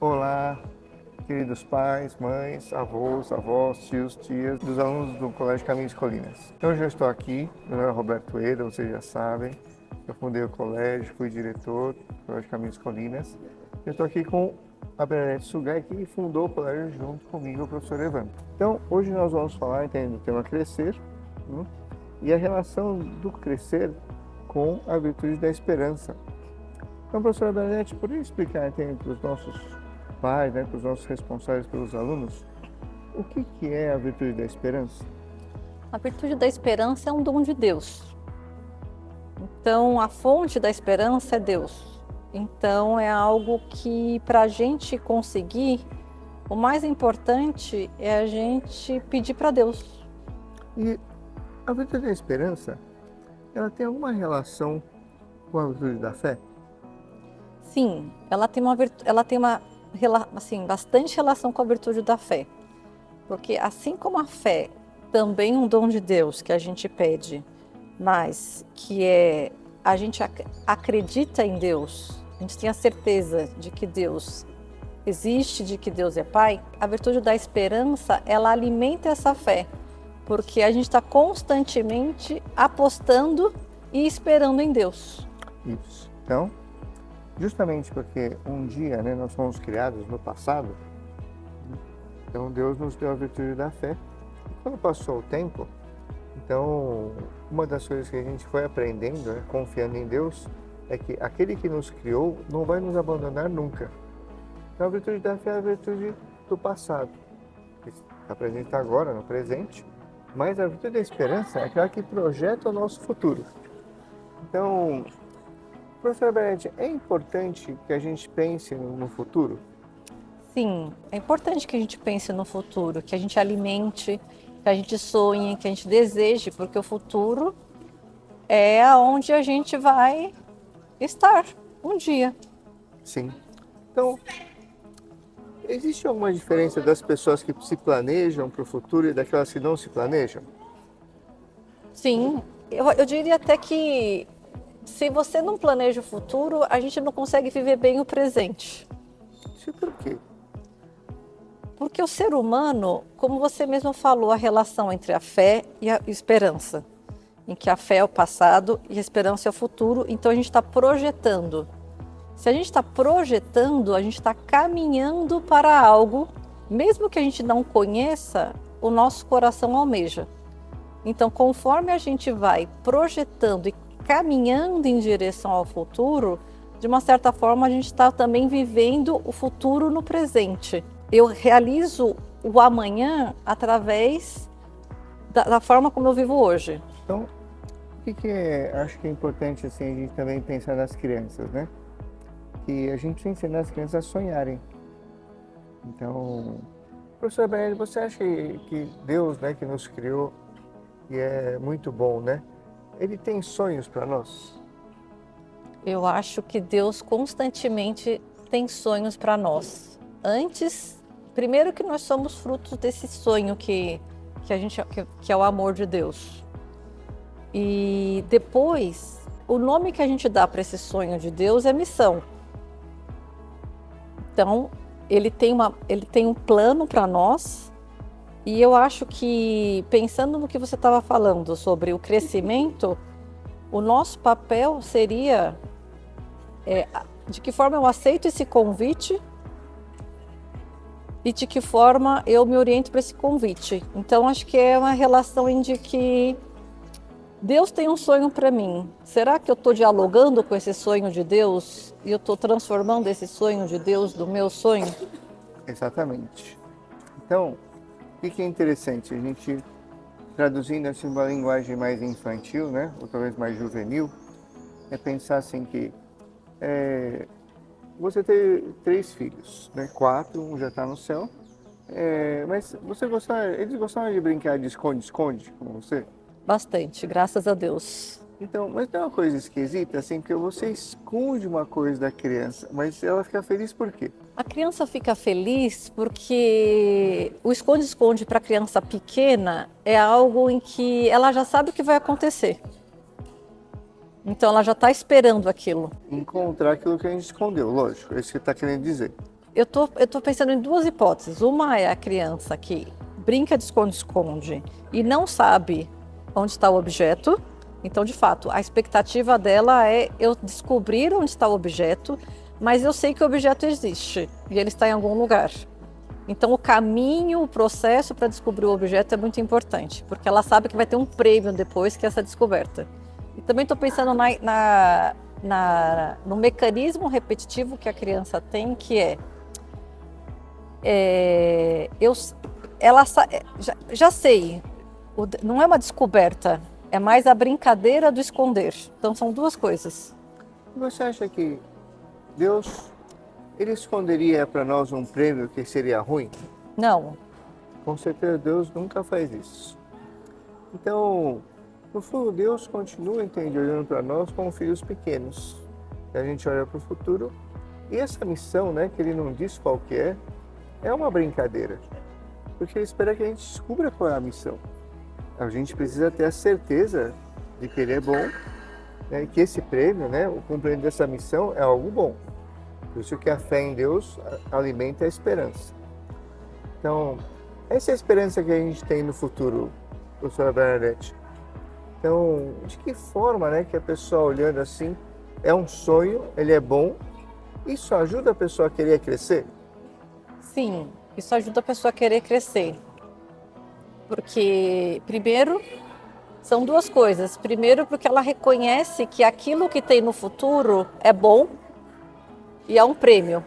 Olá, queridos pais, mães, avós, avós, tios, tias, dos alunos do Colégio Caminhos Colinas. Então, hoje eu estou aqui, meu nome é Roberto Eda, vocês já sabem, eu fundei o colégio, fui diretor do Colégio Caminhos Colinas. Eu estou aqui com a Bernadette Sugai, que fundou o colégio junto comigo, o professor Evandro. Então, hoje nós vamos falar do tema crescer, e a relação do crescer com a virtude da esperança. Então, professora Bernadette, poderia explicar para os nossos pais, para os nossos responsáveis pelos alunos, o que é a virtude da esperança? A virtude da esperança é um dom de Deus. Então, a fonte da esperança é Deus. Então, é algo que, para a gente conseguir, o mais importante é a gente pedir para Deus. E a virtude da esperança, ela tem alguma relação com a virtude da fé? Sim, ela tem bastante relação com a virtude da fé. Porque assim como a fé também é um dom de Deus que a gente pede, mas que a gente acredita em Deus, a gente tem a certeza de que Deus existe, de que Deus é Pai, a virtude da esperança, ela alimenta essa fé, porque a gente está constantemente apostando e esperando em Deus. Isso. Então, justamente porque um dia nós fomos criados no passado, então Deus nos deu a virtude da fé. E quando passou o tempo, então uma das coisas que a gente foi aprendendo, confiando em Deus, é que aquele que nos criou não vai nos abandonar nunca. Então a virtude da fé é a virtude do passado, que está presente agora, no presente, mas a virtude da esperança é aquela que projeta o nosso futuro. Então, professora Bernadette, é importante que a gente pense no futuro? Sim, é importante que a gente pense no futuro, que a gente alimente, que a gente sonhe, que a gente deseje, porque o futuro é onde a gente vai estar um dia. Sim. Então, existe alguma diferença das pessoas que se planejam para o futuro e daquelas que não se planejam? Sim, eu diria até que se você não planeja o futuro, a gente não consegue viver bem o presente. Isso por quê? Porque o ser humano, como você mesmo falou, a relação entre a fé e a esperança, em que a fé é o passado e a esperança é o futuro, então a gente está projetando. Se a gente está projetando, a gente está caminhando para algo, mesmo que a gente não conheça, o nosso coração almeja. Então, conforme a gente vai projetando e caminhando em direção ao futuro, de uma certa forma a gente está também vivendo o futuro no presente. Eu realizo o amanhã através da forma como eu vivo hoje. Então, acho que é importante assim, a gente também pensar nas crianças, né? Que a gente precisa ensinar as crianças a sonharem. Então, professor Bernardo, você acha que Deus, que nos criou, e é muito bom, Ele tem sonhos para nós? Eu acho que Deus constantemente tem sonhos para nós. Primeiro que nós somos frutos desse sonho que é o amor de Deus. E depois, o nome que a gente dá para esse sonho de Deus é missão. Então, ele tem um plano para nós. E eu acho que, pensando no que você estava falando sobre o crescimento, o nosso papel seria de que forma eu aceito esse convite e de que forma eu me oriento para esse convite. Então, acho que é uma relação em que Deus tem um sonho para mim. Será que eu estou dialogando com esse sonho de Deus e eu estou transformando esse sonho de Deus no meu sonho? Exatamente. Então, o que é interessante? A gente, traduzindo assim uma linguagem mais infantil, ou talvez mais juvenil, é pensar assim que você tem 3 filhos, 4, um já está no céu, mas eles gostavam de brincar de esconde-esconde com você? Bastante, graças a Deus. Então, mas tem uma coisa esquisita, assim, porque você esconde uma coisa da criança, mas ela fica feliz por quê? A criança fica feliz porque o esconde-esconde para a criança pequena é algo em que ela já sabe o que vai acontecer. Então ela já está esperando aquilo. Encontrar aquilo que a gente escondeu, lógico, é isso que está querendo dizer. Eu tô pensando em duas hipóteses. Uma é a criança que brinca de esconde-esconde e não sabe onde está o objeto. Então, de fato, a expectativa dela é eu descobrir onde está o objeto, mas eu sei que o objeto existe e ele está em algum lugar. Então, o caminho, o processo para descobrir o objeto é muito importante, porque ela sabe que vai ter um prêmio depois que essa descoberta. E também estou pensando no mecanismo repetitivo que a criança tem, que já sei, não é uma descoberta, é mais a brincadeira do esconder. Então são duas coisas. Você acha que Deus, ele esconderia para nós um prêmio que seria ruim? Não. Com certeza Deus nunca faz isso. Então, no fundo, Deus continua, entende, olhando para nós como filhos pequenos. E a gente olha para o futuro e essa missão, né, que ele não diz qual que é uma brincadeira. Porque ele espera que a gente descubra qual é a missão. A gente precisa ter a certeza de que ele é bom, né, e que esse prêmio, né, o cumprimento dessa missão é algo bom. Por isso que a fé em Deus alimenta a esperança. Então, essa é a esperança que a gente tem no futuro, professora Bernadette. Então, de que forma, né, que a pessoa olhando assim, é um sonho, ele é bom, isso ajuda a pessoa a querer crescer? Sim, isso ajuda a pessoa a querer crescer. Porque, primeiro, são duas coisas. Primeiro, porque ela reconhece que aquilo que tem no futuro é bom e é um prêmio.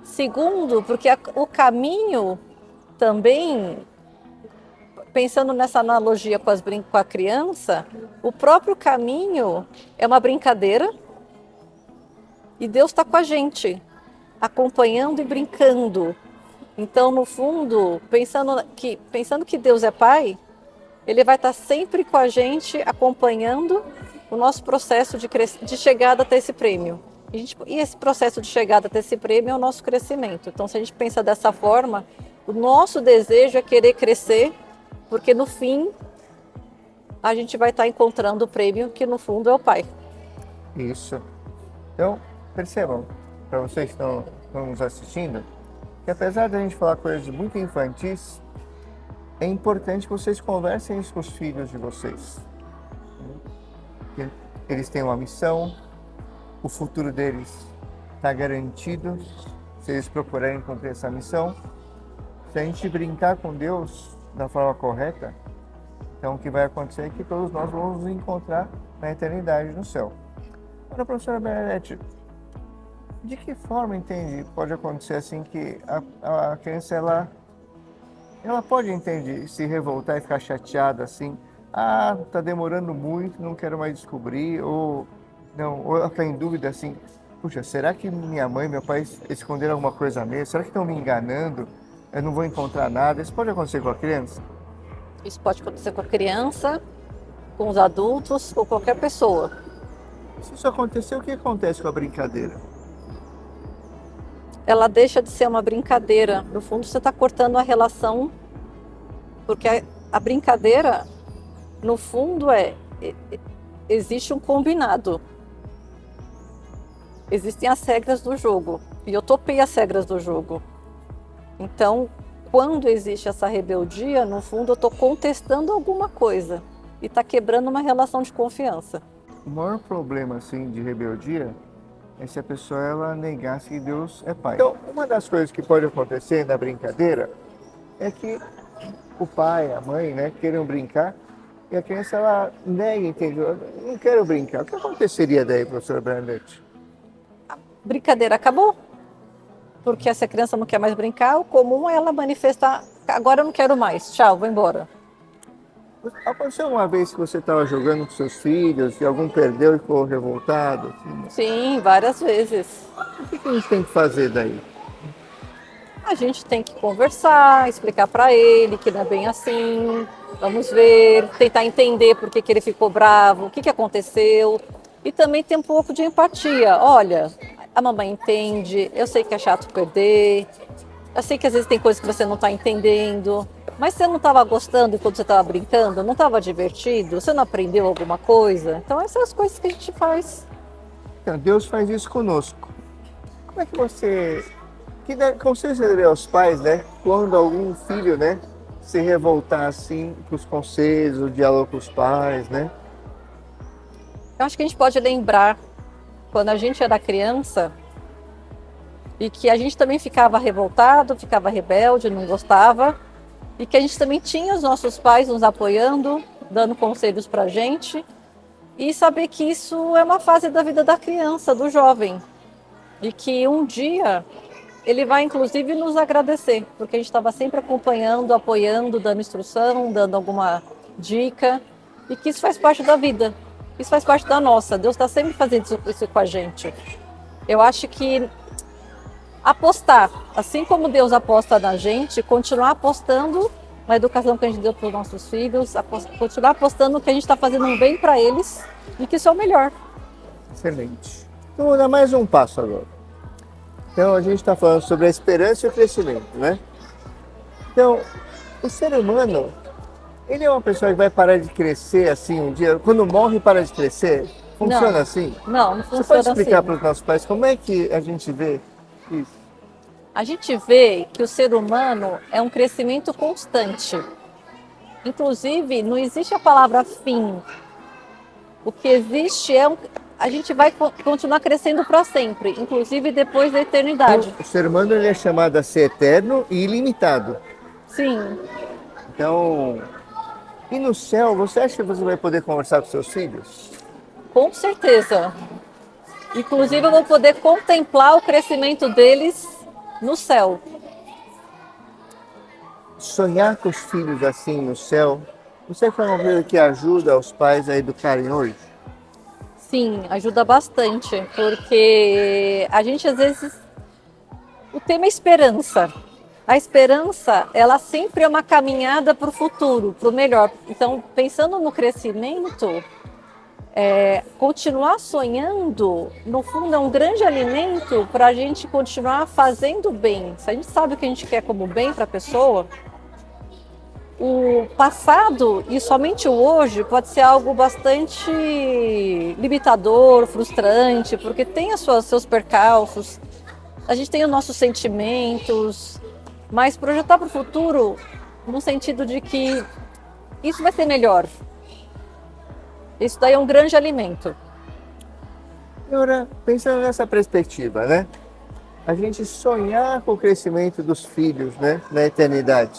Segundo, porque o caminho também, pensando nessa analogia com a criança, o próprio caminho é uma brincadeira e Deus está com a gente, acompanhando e brincando. Então, no fundo, pensando que Deus é Pai, Ele vai estar sempre com a gente, acompanhando o nosso processo de chegada até esse prêmio. E esse processo de chegada até esse prêmio é o nosso crescimento. Então, se a gente pensa dessa forma, o nosso desejo é querer crescer, porque no fim a gente vai estar encontrando o prêmio que no fundo é o Pai. Isso. Então, percebam, para vocês que estão nos assistindo, que apesar de a gente falar coisas muito infantis, é importante que vocês conversem isso com os filhos de vocês. Que eles têm uma missão, o futuro deles está garantido se eles procurarem cumprir essa missão. Se a gente brincar com Deus da forma correta, então o que vai acontecer é que todos nós vamos nos encontrar na eternidade no céu. Agora, professora Bernadette, de que forma, entende, pode acontecer assim que a criança, ela pode, entende, se revoltar e ficar chateada assim, tá demorando muito, não quero mais descobrir, ou ela ficar em dúvida assim, puxa, será que minha mãe e meu pai esconderam alguma coisa mesmo? Será que estão me enganando? Eu não vou encontrar nada. Isso pode acontecer com a criança? Isso pode acontecer com a criança, com os adultos, ou qualquer pessoa. Se isso acontecer, o que acontece com a brincadeira? Ela deixa de ser uma brincadeira. No fundo, você está cortando a relação, porque a brincadeira, no fundo, existe um combinado. Existem as regras do jogo, e eu topei as regras do jogo. Então, quando existe essa rebeldia, no fundo, eu estou contestando alguma coisa e está quebrando uma relação de confiança. O maior problema, assim, de rebeldia é se a pessoa ela negasse que Deus é Pai. Então, uma das coisas que pode acontecer na brincadeira é que o pai, a mãe, né, queiram brincar e a criança, ela nega, entendeu? Eu não quero brincar. O que aconteceria daí, professora Bernadette? A brincadeira acabou. Porque se a criança não quer mais brincar, o comum é ela manifestar, agora eu não quero mais, tchau, vou embora. Aconteceu uma vez que você estava jogando com seus filhos e algum perdeu e ficou revoltado? Assim? Sim, várias vezes. O que a gente tem que fazer daí? A gente tem que conversar, explicar para ele que não é bem assim, vamos ver, tentar entender por que ele ficou bravo, o que aconteceu. E também ter um pouco de empatia. Olha, a mamãe entende, eu sei que é chato perder, Eu sei que às vezes tem coisas que você não está entendendo, mas você não estava gostando enquanto você estava brincando? Não estava divertido? Você não aprendeu alguma coisa? Então essas são as coisas que a gente faz. Então, Deus faz isso conosco. Como é que você... Que conselho você daria aos pais, né? Quando algum filho, né? Se revoltar assim com os conselhos, o diálogo com os pais, né? Eu acho que a gente pode lembrar, quando a gente era criança, e que a gente também ficava revoltado, ficava rebelde, não gostava, e que a gente também tinha os nossos pais nos apoiando, dando conselhos pra gente, e saber que isso é uma fase da vida da criança, do jovem, e que um dia ele vai inclusive nos agradecer, porque a gente estava sempre acompanhando, apoiando, dando instrução, dando alguma dica, e que isso faz parte da vida, isso faz parte da nossa. Deus está sempre fazendo isso com a gente. Eu acho que apostar, assim como Deus aposta na gente, continuar apostando na educação que a gente deu para os nossos filhos, continuar apostando que a gente está fazendo um bem para eles e que isso é o melhor. Excelente. Então, vou dar mais um passo agora. Então, a gente está falando sobre a esperança e o crescimento, né? Então, o ser humano, ele é uma pessoa que vai parar de crescer assim um dia? Quando morre, para de crescer? Funciona Não. assim? Não Você funciona pode explicar assim. para os nossos pais como é que a gente vê isso? A gente vê que o ser humano é um crescimento constante. Inclusive, não existe a palavra fim. O que existe é a gente vai continuar crescendo para sempre, inclusive depois da eternidade. Então, o ser humano ele é chamado a ser eterno e ilimitado. Sim, Então, e no céu, você acha que você vai poder conversar com seus filhos? com certeza. Inclusive, eu vou poder contemplar o crescimento deles no céu. Sonhar com os filhos assim no céu, você acha que é uma coisa que ajuda os pais a educarem hoje? Sim, ajuda bastante, porque a gente às vezes... O tema é esperança. A esperança, ela sempre é uma caminhada para o futuro, para o melhor. Então, pensando no crescimento, continuar sonhando, no fundo, é um grande alimento para a gente continuar fazendo bem. Se a gente sabe o que a gente quer como bem para a pessoa, o passado e somente o hoje pode ser algo bastante limitador, frustrante, porque tem seus percalços, a gente tem os nossos sentimentos, mas projetar para o futuro no sentido de que isso vai ser melhor. Isso daí é um grande alimento. Agora, pensando nessa perspectiva, né? A gente sonhar com o crescimento dos filhos, né? Na eternidade.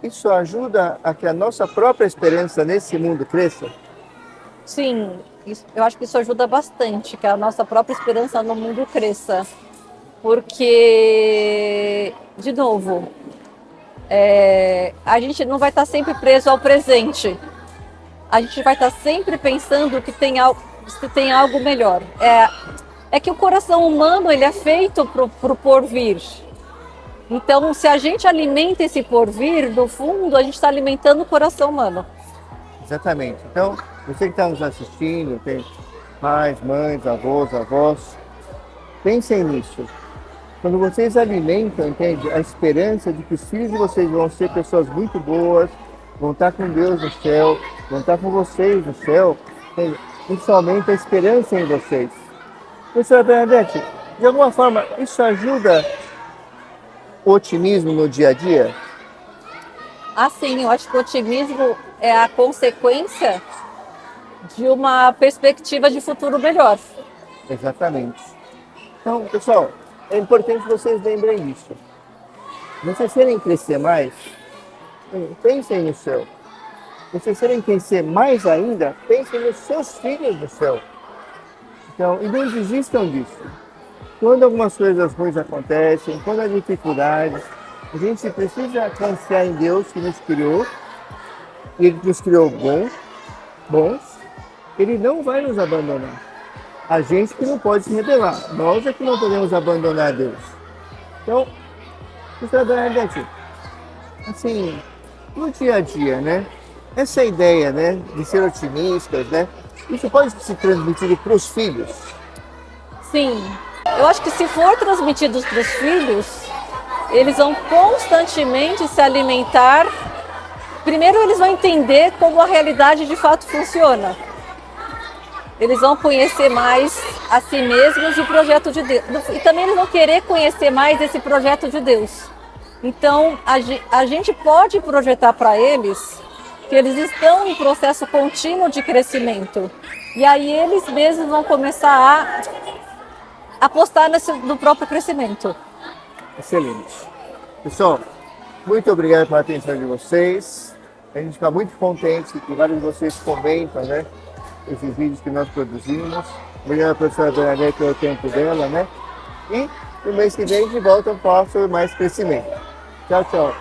Isso ajuda a que a nossa própria esperança nesse mundo cresça? Sim, eu acho que isso ajuda bastante, que a nossa própria esperança no mundo cresça. Porque, de novo, a gente não vai estar sempre preso ao presente. A gente vai estar sempre pensando que tem algo melhor. É que o coração humano ele é feito para o porvir. Então, se a gente alimenta esse porvir, no fundo, a gente está alimentando o coração humano. Exatamente. Então, você que está nos assistindo, tem pais, mães, avós, pensem nisso. Quando vocês alimentam, entende, a esperança de que os filhos de vocês vão ser pessoas muito boas, vão estar com Deus no céu, vão estar com vocês no céu, entende? Isso aumenta a esperança em vocês. Professora Bernadette, de alguma forma, isso ajuda o otimismo no dia a dia? Assim, eu acho que o otimismo é a consequência de uma perspectiva de futuro melhor. Exatamente. Então, pessoal, é importante que vocês lembrem disso. Vocês querem crescer mais? Pensem no céu. Vocês querem crescer mais ainda? Pensem nos seus filhos no céu. Então, e não desistam disso. Quando algumas coisas ruins acontecem, quando há dificuldades, a gente precisa confiar em Deus que nos criou, e Ele nos criou bons, Ele não vai nos abandonar. A gente que não pode se rebelar, nós é que não podemos abandonar Deus. Então, professora Bernadette, assim, no dia a dia, né? Essa ideia, né, de ser otimistas, né? Isso pode ser transmitido para os filhos? Sim, eu acho que se for transmitido para os filhos, eles vão constantemente se alimentar. Primeiro, eles vão entender como a realidade de fato funciona. Eles vão conhecer mais a si mesmos e o projeto de Deus. E também eles vão querer conhecer mais esse projeto de Deus. Então, a gente pode projetar para eles que eles estão em processo contínuo de crescimento. E aí eles mesmos vão começar a apostar no próprio crescimento. Excelente. Pessoal, muito obrigado pela atenção de vocês. A gente fica muito contente que vários de vocês comentam, né, esses vídeos que nós produzimos. Obrigado, professora Bernadette, pelo tempo dela, né? E no mês que vem a gente volta a falar sobre mais crescimento. Tchau, tchau.